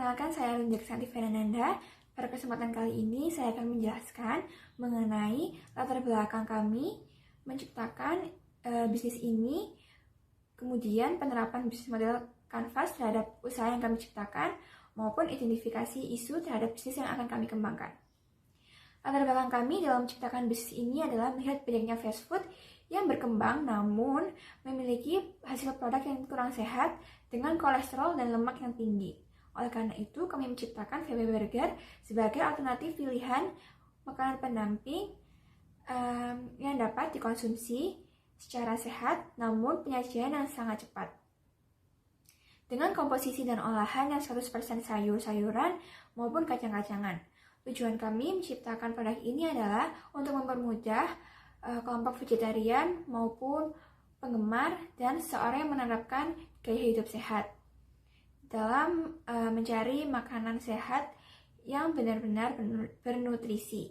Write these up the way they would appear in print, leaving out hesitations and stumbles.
Perkenalkan, saya Lunjak Santi Fernanda. Pada kesempatan kali ini, saya akan menjelaskan mengenai latar belakang kami menciptakan bisnis ini, kemudian penerapan bisnis model Canvas terhadap usaha yang kami ciptakan, maupun identifikasi isu terhadap bisnis yang akan kami kembangkan. Latar belakang kami dalam menciptakan bisnis ini adalah melihat banyaknya fast food yang berkembang namun memiliki hasil produk yang kurang sehat dengan kolesterol dan lemak yang tinggi. Oleh karena itu, kami menciptakan VB Burger sebagai alternatif pilihan makanan pendamping yang dapat dikonsumsi secara sehat namun penyajian yang sangat cepat. Dengan komposisi dan olahan yang 100% sayur-sayuran maupun kacang-kacangan. Tujuan kami menciptakan produk ini adalah untuk mempermudah kelompok vegetarian maupun penggemar dan seorang yang menerapkan gaya hidup sehat dalam mencari makanan sehat yang benar-benar bernutrisi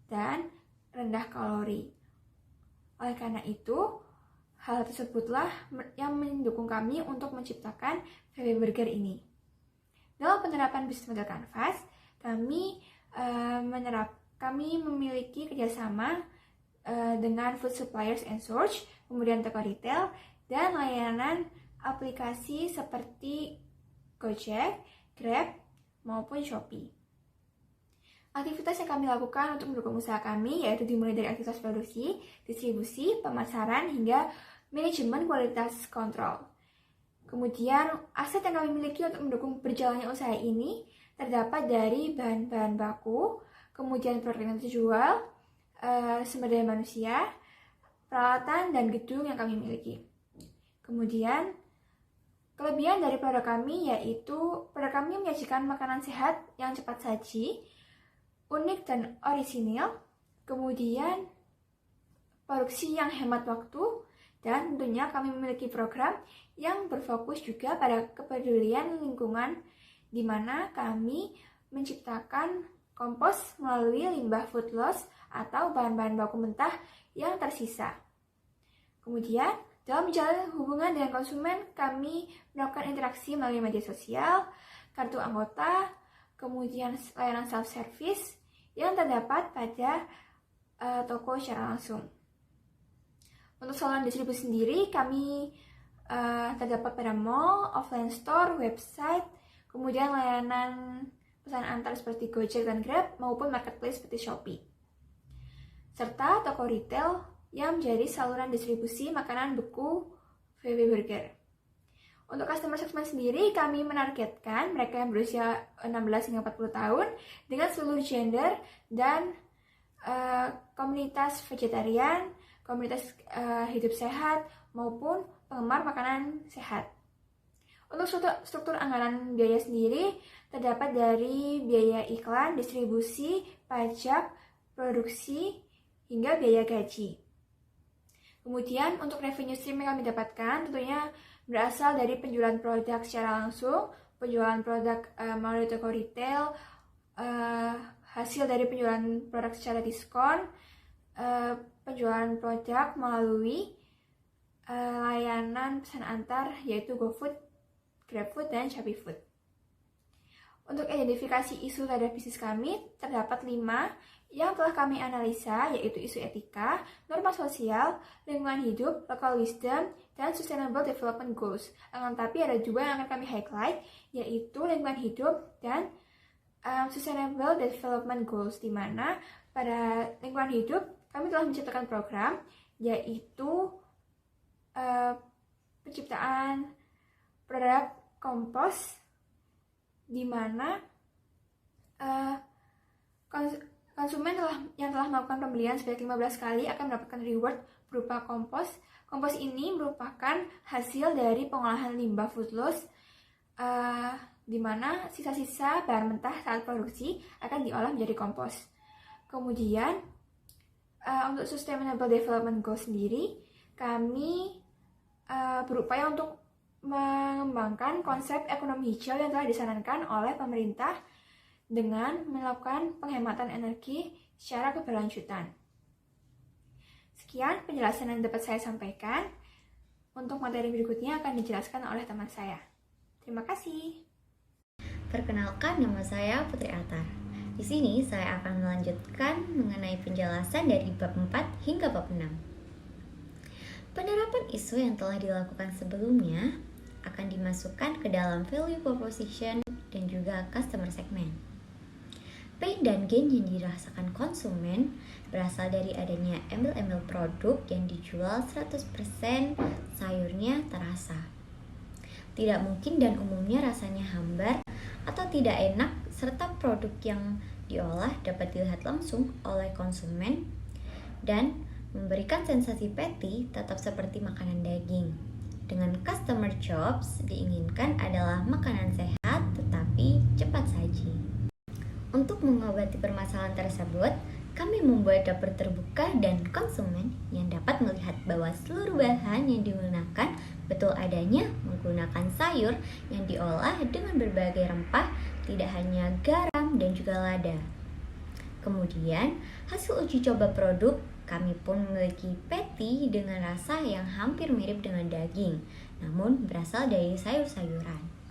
dan rendah kalori. Oleh karena itu, hal tersebutlah yang mendukung kami untuk menciptakan VB Burger ini. Dalam penerapan bisnis model Canvas, kami memiliki kerjasama dengan food suppliers and source, kemudian toko retail, dan layanan aplikasi seperti Gojek, Grab, maupun Shopee. Aktivitas yang kami lakukan untuk mendukung usaha kami yaitu dimulai dari aktivitas produksi, distribusi, pemasaran, hingga manajemen kualitas kontrol. Kemudian, aset yang kami miliki untuk mendukung berjalannya usaha ini terdapat dari bahan-bahan baku, kemudian produk yang terjual, sumber daya manusia, peralatan, dan gedung yang kami miliki. Kemudian, kelebihan dari produk kami yaitu produk kami menyajikan makanan sehat yang cepat saji, unik dan orisinil, kemudian produksi yang hemat waktu, dan tentunya kami memiliki program yang berfokus juga pada kepedulian lingkungan, di mana kami menciptakan kompos melalui limbah food loss atau bahan-bahan baku mentah yang tersisa. Kemudian, dalam menjalin hubungan dengan konsumen, kami melakukan interaksi melalui media sosial, kartu anggota, kemudian layanan self-service yang terdapat pada toko secara langsung. Untuk saluran distribusi sendiri, kami terdapat pada mall, offline store, website, kemudian layanan pesan antar seperti Gojek dan Grab, maupun marketplace seperti Shopee. Serta toko retail yang menjadi saluran distribusi makanan beku VB Burger. Untuk customer segment sendiri, kami menargetkan mereka yang berusia 16 hingga 40 tahun dengan seluruh gender dan komunitas vegetarian, komunitas hidup sehat, maupun penggemar makanan sehat. Untuk struktur anggaran biaya sendiri terdapat dari biaya iklan, distribusi, pajak, produksi, hingga biaya gaji. Kemudian untuk revenue stream yang kami dapatkan tentunya berasal dari penjualan produk secara langsung, penjualan produk melalui toko retail, hasil dari penjualan produk secara diskon, penjualan produk melalui layanan pesan antar yaitu GoFood, GrabFood, dan ShopeeFood. Untuk identifikasi isu terhadap bisnis kami, terdapat 5 yang telah kami analisa, yaitu isu etika, norma sosial, lingkungan hidup, local wisdom, dan sustainable development goals. Tapi ada 2 yang akan kami highlight, yaitu lingkungan hidup dan sustainable development goals, di mana pada lingkungan hidup kami telah menciptakan program, yaitu penciptaan produk kompos di mana konsumen yang telah melakukan pembelian sebanyak 15 kali akan mendapatkan reward berupa kompos. Kompos ini merupakan hasil dari pengolahan limbah food loss, di mana sisa-sisa bahan mentah saat produksi akan diolah menjadi kompos. Kemudian untuk Sustainable Development Goals sendiri, kami berupaya untuk mengembangkan konsep ekonomi hijau yang telah disarankan oleh pemerintah dengan melakukan penghematan energi secara keberlanjutan. Sekian penjelasan yang dapat saya sampaikan. Untuk materi berikutnya akan dijelaskan oleh teman saya. Terima kasih. Perkenalkan, nama saya Putri Atar. Di sini saya akan melanjutkan mengenai penjelasan dari bab 4 hingga bab 6. Penerapan isu yang telah dilakukan sebelumnya akan dimasukkan ke dalam value proposition dan juga customer segment. Pain dan gain yang dirasakan konsumen berasal dari adanya embel-embel produk yang dijual 100% sayurnya terasa. Tidak mungkin dan umumnya rasanya hambar atau tidak enak, serta produk yang diolah dapat dilihat langsung oleh konsumen dan memberikan sensasi patty tetap seperti makanan daging. Dengan customer choice diinginkan adalah makanan sehat tetapi cepat saji. Untuk mengobati permasalahan tersebut, kami membuat dapur terbuka dan konsumen yang dapat melihat bahwa seluruh bahan yang digunakan betul adanya menggunakan sayur yang diolah dengan berbagai rempah, tidak hanya garam dan juga lada. Kemudian, hasil uji coba produk, kami pun memiliki patty dengan rasa yang hampir mirip dengan daging, namun berasal dari sayur-sayuran.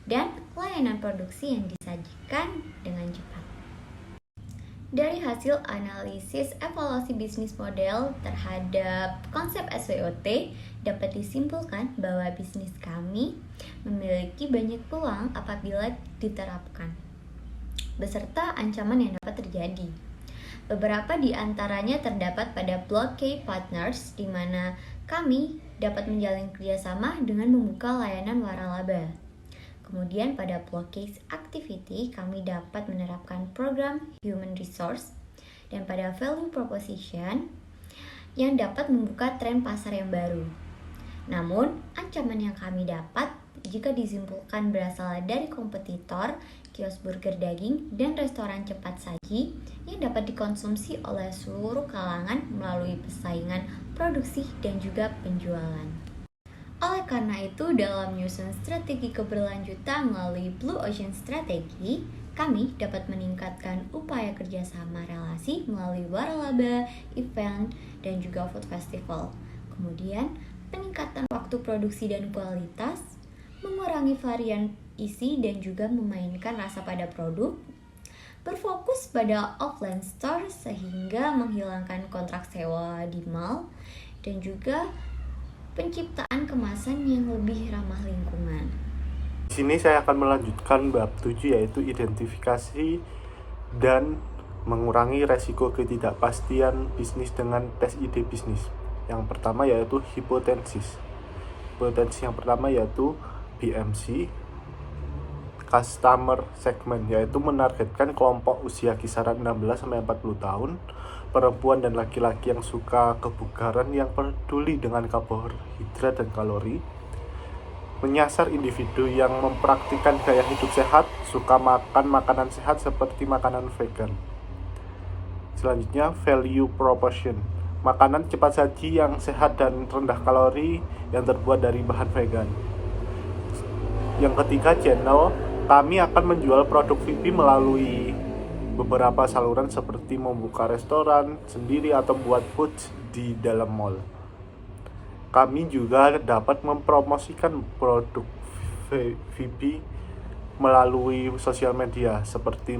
Dan layanan produksi yang disajikan dengan cepat. Dari hasil analisis evaluasi bisnis model terhadap konsep SWOT, dapat disimpulkan bahwa bisnis kami memiliki banyak peluang apabila diterapkan, beserta ancaman yang dapat terjadi. Beberapa di antaranya terdapat pada Block K Partners, di mana kami dapat menjalin kerjasama dengan membuka layanan waralaba. Kemudian pada Block Case Activity, kami dapat menerapkan program Human Resource, dan pada Value Proposition yang dapat membuka tren pasar yang baru. Namun, ancaman yang kami dapat jika disimpulkan berasal dari kompetitor, kios burger daging, dan restoran cepat saji yang dapat dikonsumsi oleh seluruh kalangan melalui persaingan produksi dan juga penjualan. Oleh karena itu, dalam menyusun strategi keberlanjutan melalui Blue Ocean Strategy, kami dapat meningkatkan upaya kerjasama relasi melalui waralaba, event, dan juga food festival. Kemudian, peningkatan waktu produksi dan kualitas, mengurangi varian isi dan juga memainkan rasa pada produk, berfokus pada offline store sehingga menghilangkan kontrak sewa di mall, dan juga penciptaan kemasan yang lebih ramah lingkungan. Di sini saya akan melanjutkan bab 7, yaitu identifikasi dan mengurangi resiko ketidakpastian bisnis dengan tes ide bisnis. Yang pertama yaitu hipotesis. Hipotesis yang pertama yaitu BMC, Customer Segment, yaitu menargetkan kelompok usia kisaran 16-40 tahun, perempuan dan laki-laki yang suka kebugaran, yang peduli dengan karbohidrat dan kalori, menyasar individu yang mempraktikkan gaya hidup sehat, suka makan makanan sehat seperti makanan vegan. Selanjutnya, value proposition, makanan cepat saji yang sehat dan rendah kalori yang terbuat dari bahan vegan. Yang ketiga, channel, kami akan menjual produk VP melalui beberapa saluran seperti membuka restoran sendiri atau buat food di dalam mall. Kami juga dapat mempromosikan produk VP melalui sosial media seperti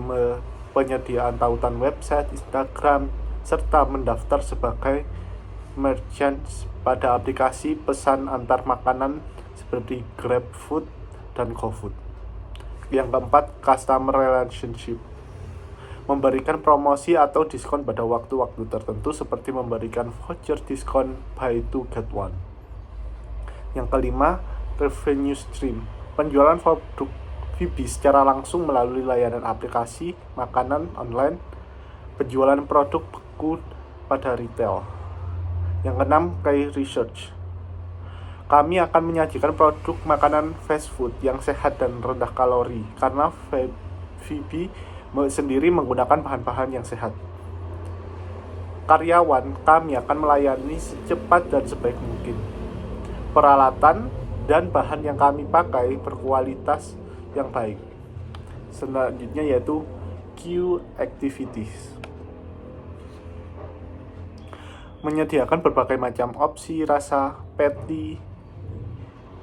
penyediaan tautan website, Instagram, serta mendaftar sebagai merchant pada aplikasi pesan antar makanan seperti GrabFood dan GoFood. Yang keempat, customer relationship, memberikan promosi atau diskon pada waktu-waktu tertentu seperti memberikan voucher diskon buy two get one. Yang kelima, revenue stream, penjualan produk VB secara langsung melalui layanan aplikasi makanan online, penjualan produk beku pada retail. Yang keenam, key research, kami akan menyajikan produk makanan fast food yang sehat dan rendah kalori karena VB sendiri menggunakan bahan-bahan yang sehat. Karyawan kami akan melayani secepat dan sebaik mungkin. Peralatan dan bahan yang kami pakai berkualitas yang baik. Selanjutnya yaitu Q activities, menyediakan berbagai macam opsi rasa patty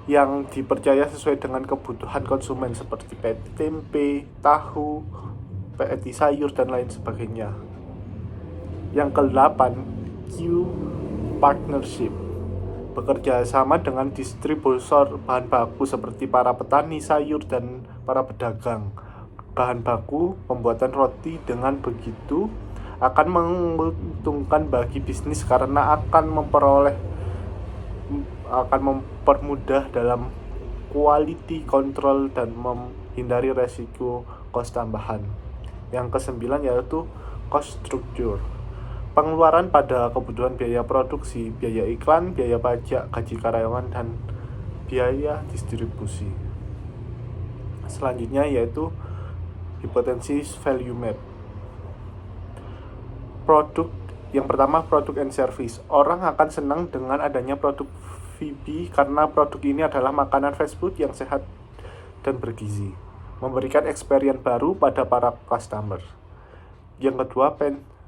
yang dipercaya sesuai dengan kebutuhan konsumen seperti PET tempe, tahu, PET sayur, dan lain sebagainya. Yang ke-8, Q Partnership. Bekerja sama dengan distributor bahan baku seperti para petani sayur dan para pedagang bahan baku pembuatan roti. Dengan begitu akan menguntungkan bagi bisnis karena akan mempermudah dalam quality control dan menghindari resiko cost tambahan. Yang ke-9 yaitu cost structure. Pengeluaran pada kebutuhan biaya produksi, biaya iklan, biaya pajak, gaji karyawan, dan biaya distribusi. Selanjutnya yaitu hipotesis value map. Produk yang pertama, produk and service. Orang akan senang dengan adanya produk VB karena produk ini adalah makanan fast food yang sehat dan bergizi, memberikan experience baru pada para customer. Yang kedua,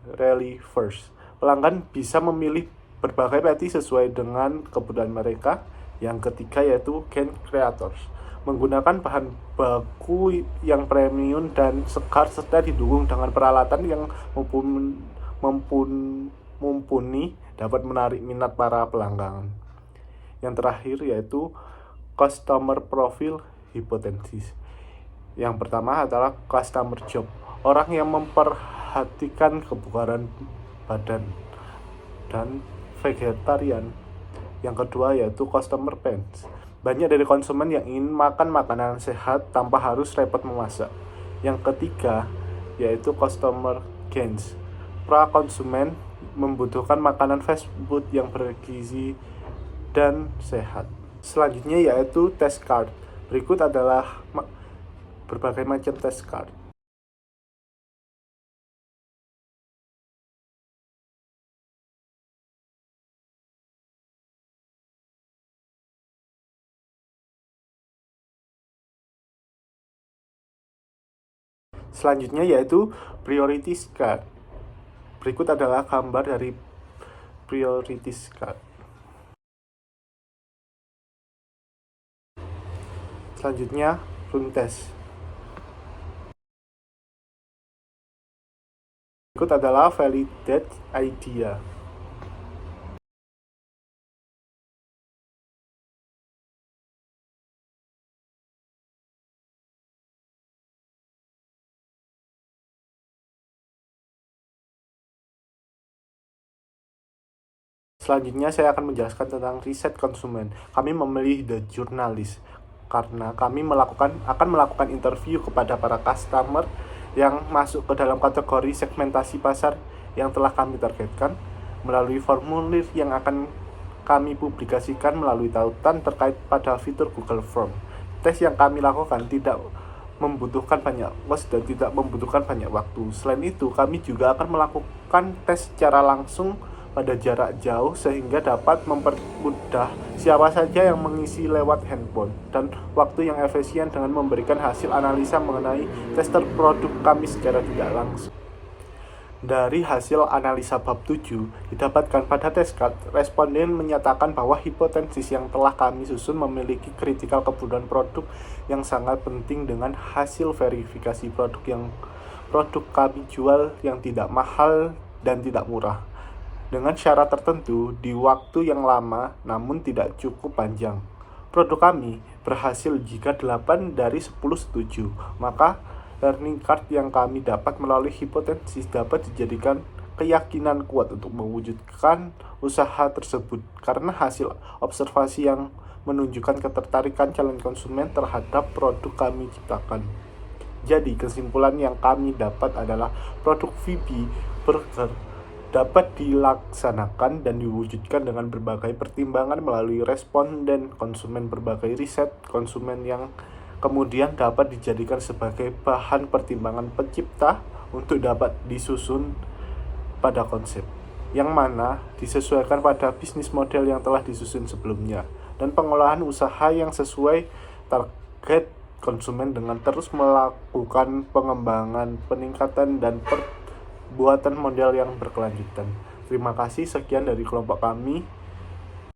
Rally first. Pelanggan bisa memilih berbagai patty sesuai dengan kebutuhan mereka. Yang ketiga yaitu gain creators. Menggunakan bahan baku yang premium dan segar serta didukung dengan peralatan yang mumpuni dapat menarik minat para pelanggan. Yang terakhir yaitu customer profile hypothesis. Yang pertama adalah customer job. Orang yang memperhatikan kebugaran badan dan vegetarian. Yang kedua yaitu customer pains. Banyak dari konsumen yang ingin makan makanan sehat tanpa harus repot memasak. Yang ketiga yaitu customer gains. Para konsumen membutuhkan makanan fast food yang bergizi dan sehat. Selanjutnya yaitu test card. Berikut adalah berbagai macam test card. Selanjutnya yaitu priorities card. Berikut adalah gambar dari priorities card. Selanjutnya room test. Berikut adalah validate idea. Selanjutnya saya akan menjelaskan tentang riset konsumen. Kami memilih The Journalist karena kami akan melakukan interview kepada para customer yang masuk ke dalam kategori segmentasi pasar yang telah kami targetkan melalui formulir yang akan kami publikasikan melalui tautan terkait pada fitur Google Form. Tes yang kami lakukan tidak membutuhkan banyak cost dan tidak membutuhkan banyak waktu. Selain itu, kami juga akan melakukan tes secara langsung pada jarak jauh sehingga dapat mempermudah siapa saja yang mengisi lewat handphone dan waktu yang efisien dengan memberikan hasil analisa mengenai tester produk kami secara tidak langsung. Dari hasil analisa bab 7 didapatkan pada test card, responden menyatakan bahwa hipotesis yang telah kami susun memiliki kritikal kebutuhan produk yang sangat penting dengan hasil verifikasi produk kami jual yang tidak mahal dan tidak murah, dengan syarat tertentu di waktu yang lama namun tidak cukup panjang. Produk kami berhasil jika 8 dari 10 setuju, maka learning card yang kami dapat melalui hipotesis dapat dijadikan keyakinan kuat untuk mewujudkan usaha tersebut karena hasil observasi yang menunjukkan ketertarikan calon konsumen terhadap produk kami ciptakan. Jadi kesimpulan yang kami dapat adalah produk VB Burger dapat dilaksanakan dan diwujudkan dengan berbagai pertimbangan melalui responden konsumen, berbagai riset konsumen yang kemudian dapat dijadikan sebagai bahan pertimbangan pencipta untuk dapat disusun pada konsep, yang mana disesuaikan pada bisnis model yang telah disusun sebelumnya, dan pengolahan usaha yang sesuai target konsumen dengan terus melakukan pengembangan, peningkatan, dan perbuatan model yang berkelanjutan. Terima kasih, sekian dari kelompok kami.